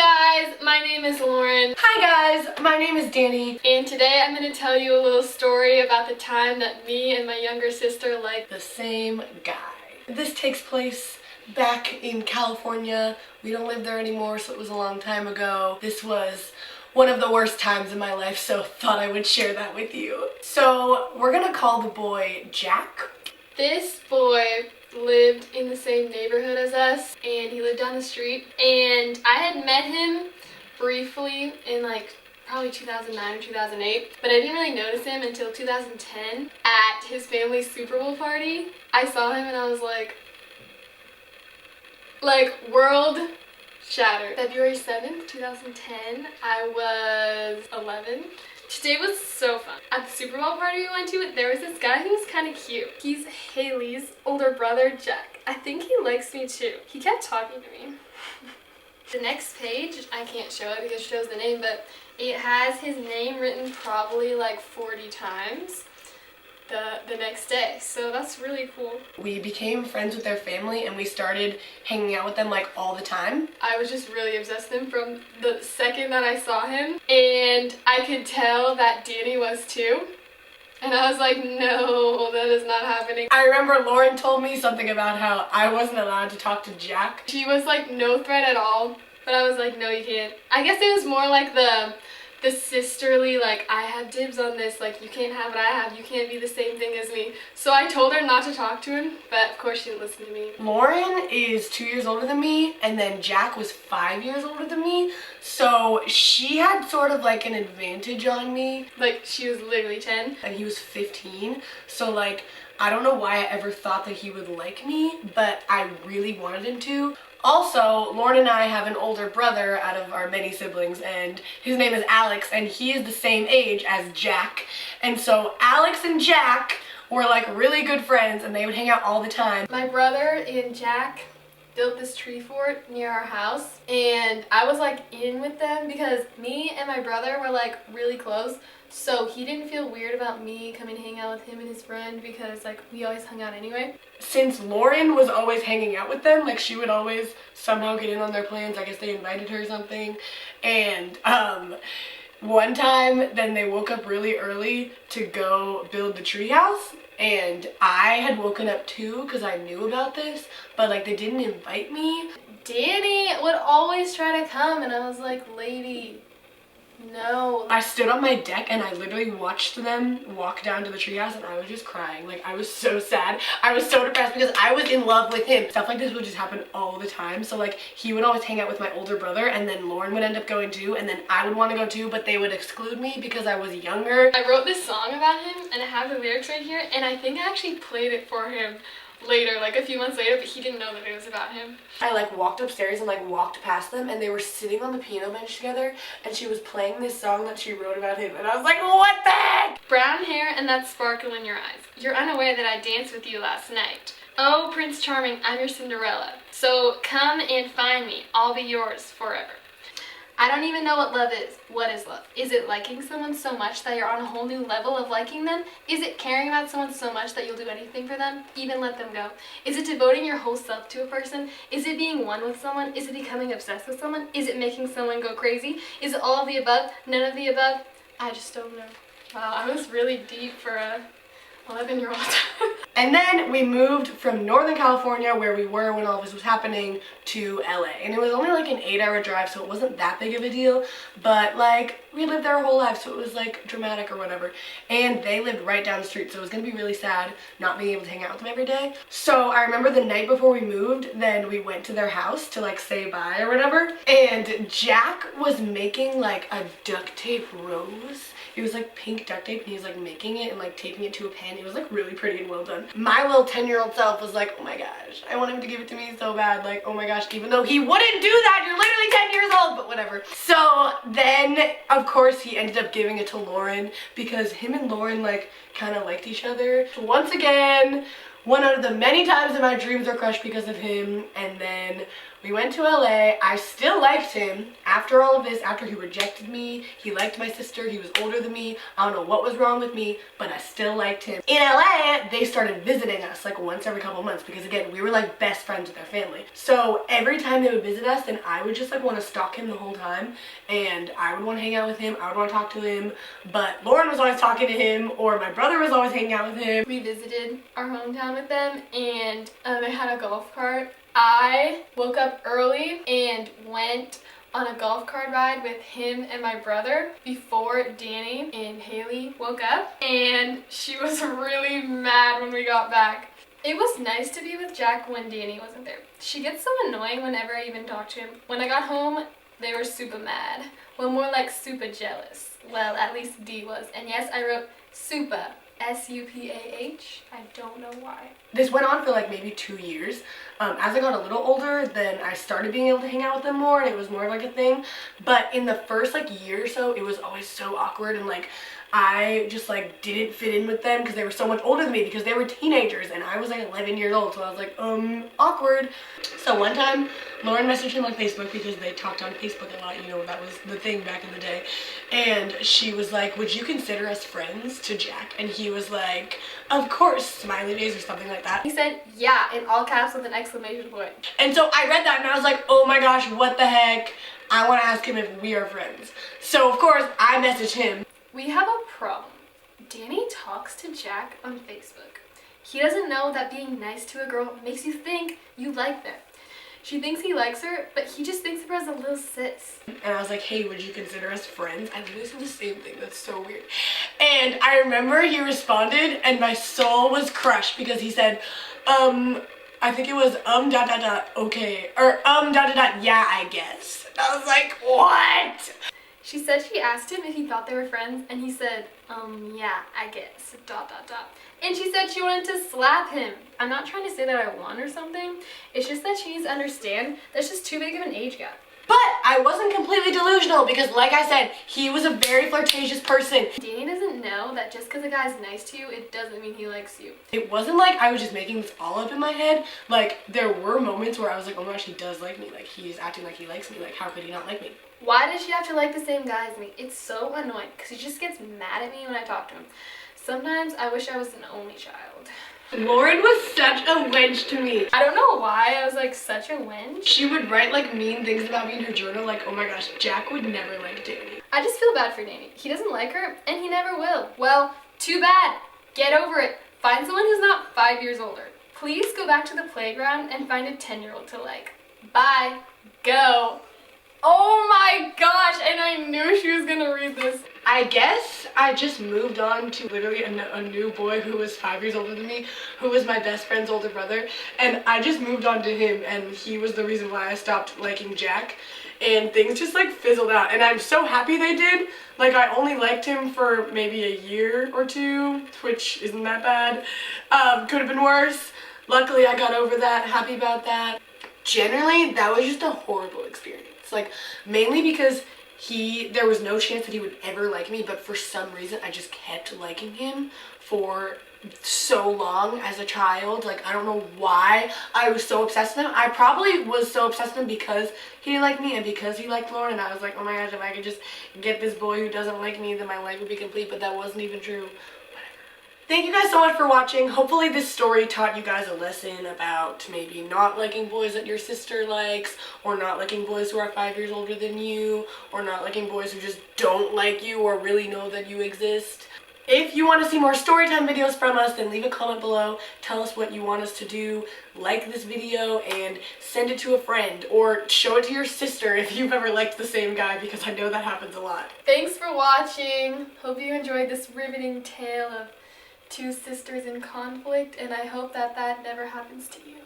Hi guys, my name is Lauren. Hi guys, my name is Danny. And today I'm going to tell you a little story about the time that me and my younger sister liked the same guy. This takes place back in California. We don't live there anymore, so it was a long time ago. This was one of the worst times in my life, so thought I would share that with you. So we're gonna call the boy Jack. This boy lived in the same neighborhood as us, and he lived down the street, and I had met him briefly in probably 2009 or 2008, but I didn't really notice him until 2010 at his family's Super Bowl party. I saw him and I was like world shattered. February 7th, 2010, I was 11. Today was so fun. At the Super Bowl party we went to, there was this guy who was kind of cute. He's Haley's older brother, Jack. I think he likes me too. He kept talking to me. The next page, I can't show it because it shows the name, but it has his name written probably like 40 times the next day. So that's really cool. We became friends with their family and we started hanging out with them like all the time. I was just really obsessed with him from the second that I saw him, and I could tell that Danny was too. And I was like, no, that is not happening. I remember Lauren told me something about how I wasn't allowed to talk to Jack. She was like, no threat at all. But I was like, no, you can't. I guess it was more like the sisterly, like, I have dibs on this, like, you can't have what I have, you can't be the same thing as me. So I told her not to talk to him, but of course she didn't listen to me. Lauren is 2 years older than me, and then Jack was 5 years older than me, so she had sort of like an advantage on me. Like, she was literally 10. And he was 15, so like, I don't know why I ever thought that he would like me, but I really wanted him to. Also, Lauren and I have an older brother out of our many siblings, and his name is Alex, and he is the same age as Jack. And so Alex and Jack were like really good friends, and they would hang out all the time. My brother and Jack built this tree fort near our house, and I was like in with them because me and my brother were like really close. So he didn't feel weird about me coming to hang out with him and his friend because like we always hung out anyway. Since Lauren was always hanging out with them, like she would always somehow get in on their plans. I guess they invited her or something. And one time then they woke up really early to go build the treehouse. And I had woken up too because I knew about this, but like they didn't invite me. Danny would always try to come and I was like, lady, no. I stood on my deck and I literally watched them walk down to the treehouse and I was just crying. Like, I was so sad. I was so depressed because I was in love with him. Stuff like this would just happen all the time. So like, he would always hang out with my older brother and then Lauren would end up going too, and then I would want to go too, but they would exclude me because I was younger. I wrote this song about him and I have the lyrics right here, and I think I actually played it for him later, like a few months later, but he didn't know that it was about him. I like walked upstairs and like walked past them and they were sitting on the piano bench together and she was playing this song that she wrote about him and I was like, what the heck? Brown hair and that sparkle in your eyes. You're unaware that I danced with you last night. Oh, Prince Charming, I'm your Cinderella. So come and find me. I'll be yours forever. I don't even know what love is. What is love? Is it liking someone so much that you're on a whole new level of liking them? Is it caring about someone so much that you'll do anything for them, even let them go? Is it devoting your whole self to a person? Is it being one with someone? Is it becoming obsessed with someone? Is it making someone go crazy? Is it all of the above? None of the above? I just don't know. Wow, I was really deep for a 11-year-old. And then we moved from Northern California, where we were when all this was happening, to LA. And it was only like an 8-hour drive, so it wasn't that big of a deal. But like, we lived there our whole life, so it was like dramatic or whatever. And they lived right down the street, so it was gonna be really sad not being able to hang out with them every day. So I remember the night before we moved, then we went to their house to like say bye or whatever. And Jack was making like a duct tape rose. It was like pink duct tape and he was like making it and like taping it to a pen. It was like really pretty and well done. My little 10-year-old self was like, oh my gosh, I want him to give it to me so bad. Like, oh my gosh, even though he wouldn't do that, you're literally 10 years old, but whatever. So then, of course, he ended up giving it to Lauren because him and Lauren like kind of liked each other. So once again, one out of the many times that my dreams were crushed because of him, and then We went to LA. I still liked him after all of this, after he rejected me. He liked my sister. He was older than me. I don't know what was wrong with me, but I still liked him. In LA, they started visiting us like once every couple months because again, we were like best friends with their family. So every time they would visit us, then I would just like want to stalk him the whole time, and I would want to hang out with him. I would want to talk to him, but Lauren was always talking to him, or my brother was always hanging out with him. We visited our hometown with them, and I had a golf cart. I woke up early and went on a golf cart ride with him and my brother before Danny and Haley woke up, and she was really mad when we got back. It was nice to be with Jack when Danny wasn't there. She gets so annoying whenever I even talk to him. When I got home, they were super mad. Well, more like super jealous. Well, at least D was. And yes, I wrote super. S-U-P-A-H. I don't know why. This went on for like maybe 2 years. As I got a little older, then I started being able to hang out with them more, and it was more like a thing. But in the first like year or so, it was always so awkward, and like I just like didn't fit in with them because they were so much older than me, because they were teenagers and I was like 11 years old. So I was like, awkward. So one time Lauren messaged him on Facebook because they talked on Facebook a lot, you know, that was the thing back in the day. And she was like, would you consider us friends, to Jack? And he was like, of course, smiley face or something like that. He said, yeah, in all caps with an exclamation point. And so I read that and I was like, oh my gosh, what the heck? I want to ask him if we are friends. So of course I messaged him. We have a problem. Danny talks to Jack on Facebook. He doesn't know that being nice to a girl makes you think you like them. She thinks he likes her, but he just thinks of her as a little sis. And I was like, hey, would you consider us friends? I literally said the same thing. That's so weird. And I remember he responded and my soul was crushed because he said, I think it was okay, or yeah, I guess. And I was like, what? She said she asked him if he thought they were friends, and he said, yeah, I guess, ... And she said she wanted to slap him. I'm not trying to say that I won or something. It's just that she needs to understand there's just too big of an age gap. But I wasn't completely delusional because, like I said, he was a very flirtatious person. Danny doesn't know that just because a guy's nice to you, it doesn't mean he likes you. It wasn't like I was just making this all up in my head. Like, there were moments where I was like, oh my gosh, he does like me. Like, he's acting like he likes me. Like, how could he not like me? Why does she have to like the same guy as me? It's so annoying because he just gets mad at me when I talk to him. Sometimes I wish I was an only child. Lauren was such a wench to me. I don't know why I was like such a wench. She would write like mean things about me in her journal, like, oh my gosh, Jack would never like Danny. I just feel bad for Danny. He doesn't like her and he never will. Well, too bad. Get over it. Find someone who's not 5 years older. Please go back to the playground and find a 10-year-old to like. Bye. Go. Oh my gosh, and I knew she was gonna read this. I guess I just moved on to literally a new boy who was 5 years older than me, who was my best friend's older brother, and I just moved on to him, and he was the reason why I stopped liking Jack, and things just like fizzled out, and I'm so happy they did. Like, I only liked him for maybe a year or two, which isn't that bad. Could have been worse. Luckily I got over that, happy about that. Generally, that was just a horrible experience. Like, mainly because there was no chance that he would ever like me, but for some reason I just kept liking him for so long as a child. Like, I don't know why I was so obsessed with him. I probably was so obsessed with him because he didn't like me and because he liked Lauren, and I was like, oh my gosh, if I could just get this boy who doesn't like me, then my life would be complete, but that wasn't even true. Thank you guys so much for watching. Hopefully this story taught you guys a lesson about maybe not liking boys that your sister likes, or not liking boys who are 5 years older than you, or not liking boys who just don't like you or really know that you exist. If you want to see more storytime videos from us, then leave a comment below. Tell us what you want us to do. Like this video and send it to a friend, or show it to your sister if you've ever liked the same guy, because I know that happens a lot. Thanks for watching. Hope you enjoyed this riveting tale of two sisters in conflict, and I hope that that never happens to you.